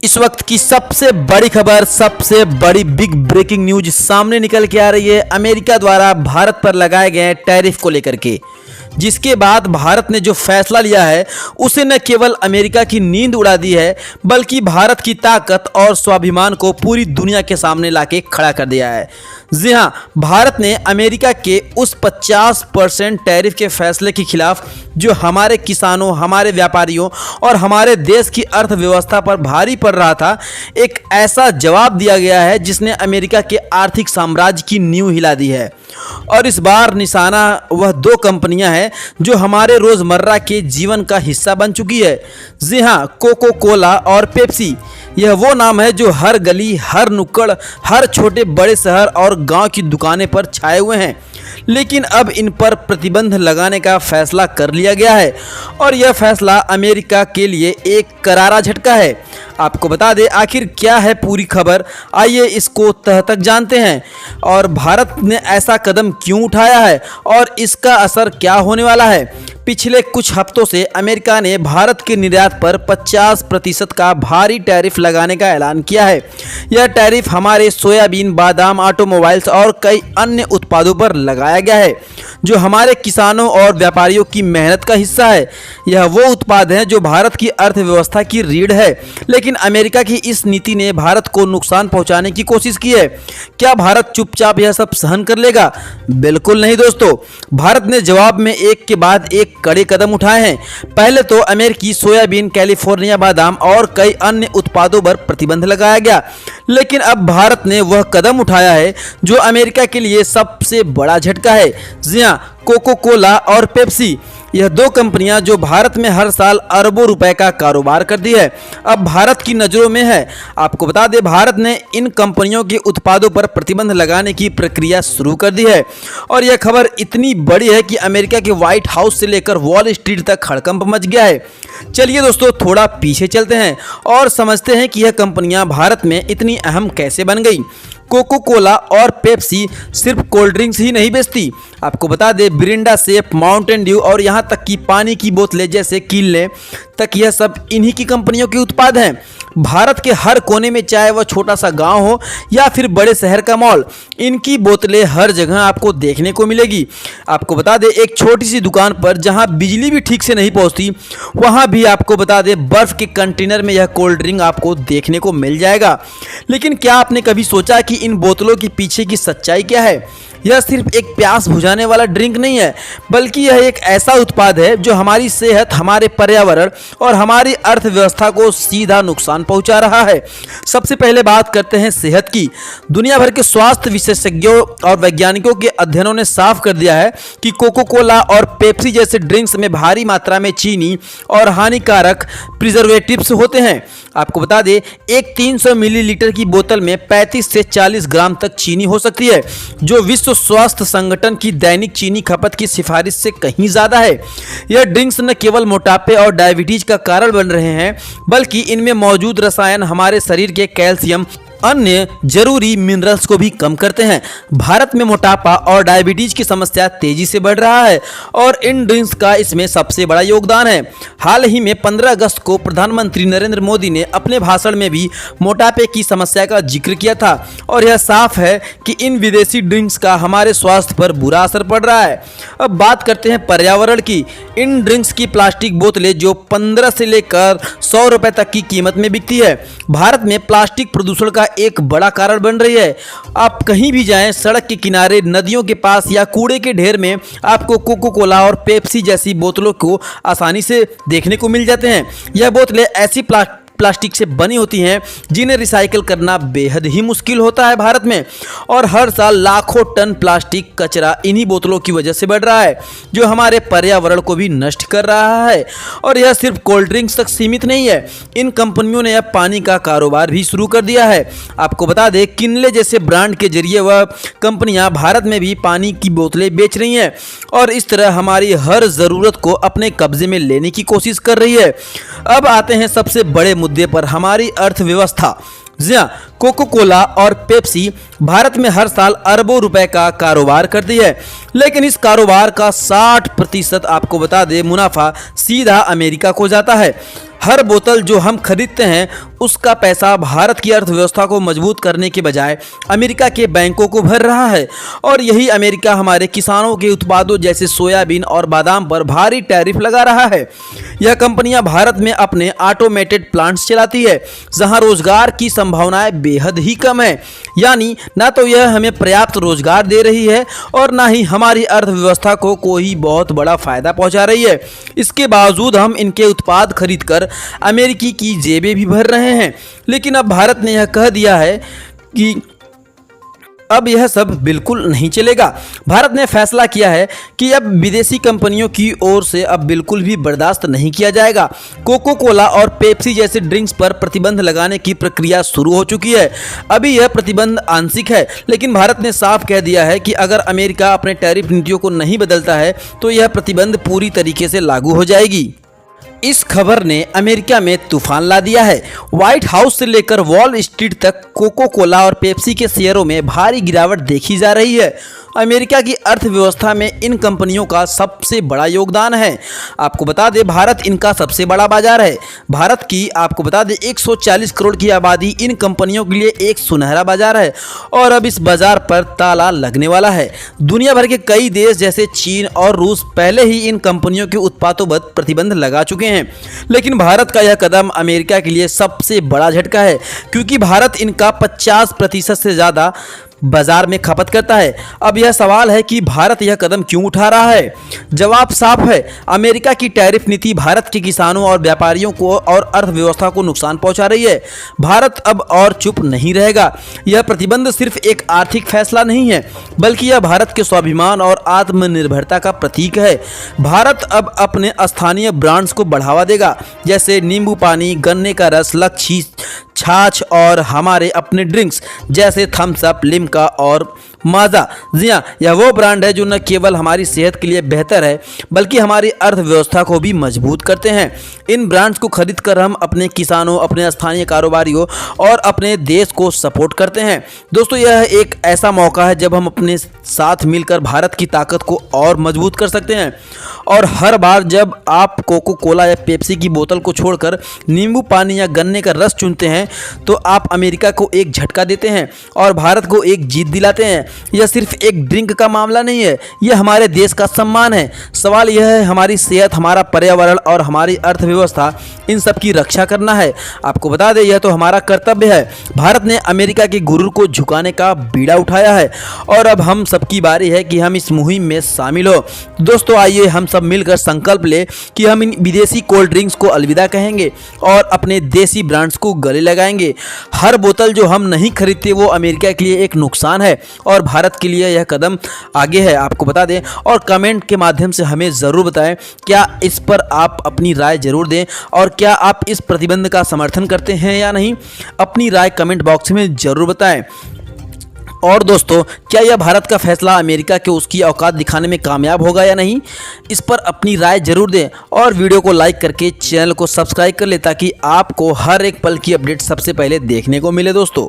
इस वक्त की सबसे बड़ी खबर, सबसे बड़ी बिग ब्रेकिंग न्यूज सामने निकल के आ रही है अमेरिका द्वारा भारत पर लगाए गए टैरिफ को लेकर के। जिसके बाद भारत ने जो फैसला लिया है उसे न केवल अमेरिका की नींद उड़ा दी है, बल्कि भारत की ताकत और स्वाभिमान को पूरी दुनिया के सामने लाके खड़ा कर दिया है। जी हां, भारत ने अमेरिका के उस 50% टैरिफ के फैसले के खिलाफ जो हमारे किसानों, हमारे व्यापारियों और हमारे देश की अर्थव्यवस्था पर भारी पड़ रहा था, एक ऐसा जवाब दिया गया है जिसने अमेरिका के आर्थिक साम्राज्य की नींव हिला दी है। और इस बार निशाना वह दो कंपनियां हैं जो हमारे रोजमर्रा के जीवन का हिस्सा बन चुकी है। जी हां, कोको कोला और पेप्सी। यह वो नाम है जो हर गली, हर नुक्कड़, हर छोटे बड़े शहर और गांव की दुकानें पर छाए हुए हैं। लेकिन अब इन पर प्रतिबंध लगाने का फैसला कर लिया गया है और यह फैसला अमेरिका के लिए एक करारा झटका है। आपको बता दें आखिर क्या है पूरी खबर, आइए इसको तह तक जानते हैं और भारत ने ऐसा कदम क्यों उठाया है और इसका असर क्या होने वाला है। पिछले कुछ हफ्तों से अमेरिका ने भारत के निर्यात पर 50% का भारी टैरिफ लगाने का ऐलान किया है। यह टैरिफ हमारे सोयाबीन, बादाम, ऑटोमोबाइल्स और कई अन्य उत्पादों पर लगाया गया है जो हमारे किसानों और व्यापारियों की मेहनत का हिस्सा है। यह वो उत्पाद हैं जो भारत की अर्थव्यवस्था की रीढ़ है। लेकिन अमेरिका की इस नीति ने भारत को नुकसान पहुंचाने की कोशिश की है। क्या भारत चुपचाप यह सब सहन कर लेगा? बिल्कुल नहीं दोस्तों। भारत ने जवाब में एक के बाद एक कड़े कदम उठाए हैं। पहले तो अमेरिकी सोयाबीन, कैलिफोर्निया बादाम और कई अन्य उत्पादों पर प्रतिबंध लगाया गया। लेकिन अब भारत ने वह कदम उठाया है जो अमेरिका के लिए सबसे बड़ा झटका है। जी हां, कोको कोला और पेप्सी, यह दो कंपनियां जो भारत में हर साल अरबों रुपए का कारोबार करती है, अब भारत की नज़रों में है। आपको बता दें भारत ने इन कंपनियों के उत्पादों पर प्रतिबंध लगाने की प्रक्रिया शुरू कर दी है और यह खबर इतनी बड़ी है कि अमेरिका के व्हाइट हाउस से लेकर वॉल स्ट्रीट तक हड़कंप मच गया है। चलिए दोस्तों थोड़ा पीछे चलते हैं और समझते हैं कि यह कंपनियां भारत में इतनी अहम कैसे बन गई। कोको कोला और पेप्सी सिर्फ कोल्ड ड्रिंक्स ही नहीं बेचती। आपको बता दें मिरिंडा, सेफ, माउंटेन ड्यू और यहाँ तक कि पानी की बोतलें जैसे किनले तक, यह सब इन्हीं की कंपनियों के उत्पाद हैं। भारत के हर कोने में, चाहे वह छोटा सा गांव हो या फिर बड़े शहर का मॉल, इनकी बोतलें हर जगह आपको देखने को मिलेगी। आपको बता दें एक छोटी सी दुकान पर जहां बिजली भी ठीक से नहीं पहुंचती, वहां भी आपको बता दें बर्फ के कंटेनर में यह कोल्ड ड्रिंक आपको देखने को मिल जाएगा। लेकिन क्या आपने कभी सोचा कि इन बोतलों के पीछे की सच्चाई क्या है? यह सिर्फ एक प्यास बुझाने वाला ड्रिंक नहीं है, बल्कि यह एक ऐसा उत्पाद है जो हमारी सेहत, हमारे पर्यावरण और हमारी अर्थव्यवस्था को सीधा नुकसान पहुंचा रहा है। सबसे पहले बात करते हैं सेहत की। दुनिया भर के स्वास्थ्य विशेषज्ञों और वैज्ञानिकों के अध्ययनों ने साफ कर दिया है कि कोको कोला और पेप्सी जैसे ड्रिंक्स में भारी मात्रा में चीनी और हानिकारक प्रिजर्वेटिव्स होते हैं। आपको बता दें एक 300 मिलीलीटर की बोतल में 35 से 40 ग्राम तक चीनी हो सकती है, जो विश्व स्वास्थ्य संगठन की दैनिक चीनी खपत की सिफारिश से कहीं ज्यादा है। यह ड्रिंक्स न केवल मोटापे और डायबिटीज का कारण बन रहे हैं, बल्कि इनमें मौजूद रसायन हमारे शरीर के कैल्शियम, अन्य जरूरी मिनरल्स को भी कम करते हैं। भारत में मोटापा और डायबिटीज की समस्या तेजी से बढ़ रहा है और इन ड्रिंक्स का इसमें सबसे बड़ा योगदान है। हाल ही में 15 अगस्त को प्रधानमंत्री नरेंद्र मोदी ने अपने भाषण में भी मोटापे की समस्या का जिक्र किया था और यह साफ है कि इन विदेशी ड्रिंक्स का हमारे स्वास्थ्य पर बुरा असर पड़ रहा है। अब बात करते हैं पर्यावरण की। इन ड्रिंक्स की प्लास्टिक बोतलें जो 15 से लेकर 100 रुपए तक की कीमत में बिकती है, भारत में प्लास्टिक प्रदूषण का एक बड़ा कारण बन रही है। आप कहीं भी जाएं, सड़क के किनारे, नदियों के पास या कूड़े के ढेर में आपको कोको कोला और पेप्सी जैसी बोतलों को आसानी से देखने को मिल जाते हैं। यह बोतलें ऐसी प्लास्टिक से बनी होती हैं जिन्हें रिसाइकिल करना बेहद ही मुश्किल होता है भारत में, और हर साल लाखों टन प्लास्टिक कचरा इन्हीं बोतलों की वजह से बढ़ रहा है, जो हमारे पर्यावरण को भी नष्ट कर रहा है। और यह सिर्फ कोल्ड ड्रिंक्स तक सीमित नहीं है, इन कंपनियों ने अब पानी का कारोबार भी शुरू कर दिया है। आपको बता दें किनले जैसे ब्रांड के जरिए वह कंपनियां भारत में भी पानी की बोतलें बेच रही हैं और इस तरह हमारी हर ज़रूरत को अपने कब्जे में लेने की कोशिश कर रही है। अब आते हैं सबसे बड़े मुद्दे पर, हमारी अर्थव्यवस्था। जी हाँ, कोको कोला और पेप्सी भारत में हर साल अरबों रुपए का कारोबार करती है, लेकिन इस कारोबार का 60% आपको बता दें मुनाफा सीधा अमेरिका को जाता है। हर बोतल जो हम खरीदते हैं उसका पैसा भारत की अर्थव्यवस्था को मजबूत करने के बजाय अमेरिका के बैंकों को भर रहा है और यही अमेरिका हमारे किसानों के उत्पादों जैसे सोयाबीन और बादाम पर भारी टैरिफ लगा रहा है। यह कंपनियां भारत में अपने ऑटोमेटेड प्लांट्स चलाती है जहां रोजगार की संभावनाएं बेहद ही कम है। यानी ना तो यह हमें पर्याप्त रोजगार दे रही है और ना ही हमारी अर्थव्यवस्था को कोई बहुत बड़ा फायदा पहुंचा रही है। इसके बावजूद हम इनके उत्पाद खरीदकर अमेरिकी की जेबें भी भर रहे हैं। लेकिन अब भारत ने यह कह दिया है कि अब यह सब बिल्कुल नहीं चलेगा। भारत ने फैसला किया है कि अब विदेशी कंपनियों की ओर से अब बिल्कुल भी बर्दाश्त नहीं किया जाएगा। कोको कोला और पेप्सी जैसे ड्रिंक्स पर प्रतिबंध लगाने की प्रक्रिया शुरू हो चुकी है। अभी यह प्रतिबंध आंशिक है, लेकिन भारत ने साफ कह दिया है कि अगर अमेरिका अपने टैरिफ नीतियों को नहीं बदलता है तो यह प्रतिबंध पूरी तरीके से लागू हो जाएगी। इस खबर ने अमेरिका में तूफान ला दिया है। व्हाइट हाउस से लेकर वॉल स्ट्रीट तक कोको कोला और पेप्सी के शेयरों में भारी गिरावट देखी जा रही है। अमेरिका की अर्थव्यवस्था में इन कंपनियों का सबसे बड़ा योगदान है। आपको बता दें भारत इनका सबसे बड़ा बाजार है। भारत की आपको बता दें 140 करोड़ की आबादी इन कंपनियों के लिए एक सुनहरा बाजार है और अब इस बाजार पर ताला लगने वाला है। दुनिया भर के कई देश जैसे चीन और रूस पहले ही इन कंपनियों के उत्पादों पर प्रतिबंध लगा चुके हैं, लेकिन भारत का यह कदम अमेरिका के लिए सबसे बड़ा झटका है क्योंकि भारत इनका 50% से ज़्यादा बाजार में खपत करता है। अब यह सवाल है कि भारत यह कदम क्यों उठा रहा है। जवाब साफ है, अमेरिका की टैरिफ नीति भारत के किसानों और व्यापारियों को और अर्थव्यवस्था को नुकसान पहुंचा रही है। भारत अब और चुप नहीं रहेगा। यह प्रतिबंध सिर्फ एक आर्थिक फैसला नहीं है, बल्कि यह भारत के स्वाभिमान और आत्मनिर्भरता का प्रतीक है। भारत अब अपने स्थानीय ब्रांड्स को बढ़ावा देगा, जैसे नींबू पानी, गन्ने का रस, लच्छी, छाछ और हमारे अपने ड्रिंक्स जैसे थम्स अप, लिम्का और माजा। जी हाँ, यह वो ब्रांड है जो न केवल हमारी सेहत के लिए बेहतर है बल्कि हमारी अर्थव्यवस्था को भी मजबूत करते हैं। इन ब्रांड्स को खरीदकर हम अपने किसानों, अपने स्थानीय कारोबारियों और अपने देश को सपोर्ट करते हैं। दोस्तों, यह एक ऐसा मौका है जब हम अपने साथ मिलकर भारत की ताकत को और मजबूत कर सकते हैं। और हर बार जब आप कोको कोला या पेप्सी की बोतल को छोड़कर नींबू पानी या गन्ने का रस चुनते हैं तो आप अमेरिका को एक झटका देते हैं और भारत को एक जीत दिलाते हैं। यह सिर्फ एक ड्रिंक का मामला नहीं है, यह हमारे देश का सम्मान है। सवाल यह है, हमारी सेहत, हमारा पर्यावरण और हमारी अर्थव्यवस्था, इन सब की रक्षा करना है। आपको बता दें, यह तो हमारा कर्तव्य है। भारत ने अमेरिका के गुरूर को झुकाने का बीड़ा उठाया है और अब हम सबकी बारी है कि हम इस मुहिम में शामिल हो। दोस्तों, आइए हम सब मिलकर संकल्प ले कि हम इन विदेशी कोल्ड ड्रिंक्स को अलविदा कहेंगे और अपने देसी ब्रांड्स को गले लगाएंगे। हर बोतल जो हम नहीं खरीदते वो अमेरिका के लिए एक नुकसान है और भारत के लिए यह कदम आगे है। आपको बता दें और कमेंट के माध्यम से हमें ज़रूर बताएं, क्या इस पर आप अपनी राय जरूर दें और क्या आप इस प्रतिबंध का समर्थन करते हैं या नहीं। अपनी राय कमेंट बॉक्स में ज़रूर बताएं। और दोस्तों, क्या यह भारत का फैसला अमेरिका के उसकी औकात दिखाने में कामयाब होगा या नहीं, इस पर अपनी राय जरूर दें और वीडियो को लाइक करके चैनल को सब्सक्राइब कर लें ताकि आपको हर एक पल की अपडेट सबसे पहले देखने को मिले। दोस्तों।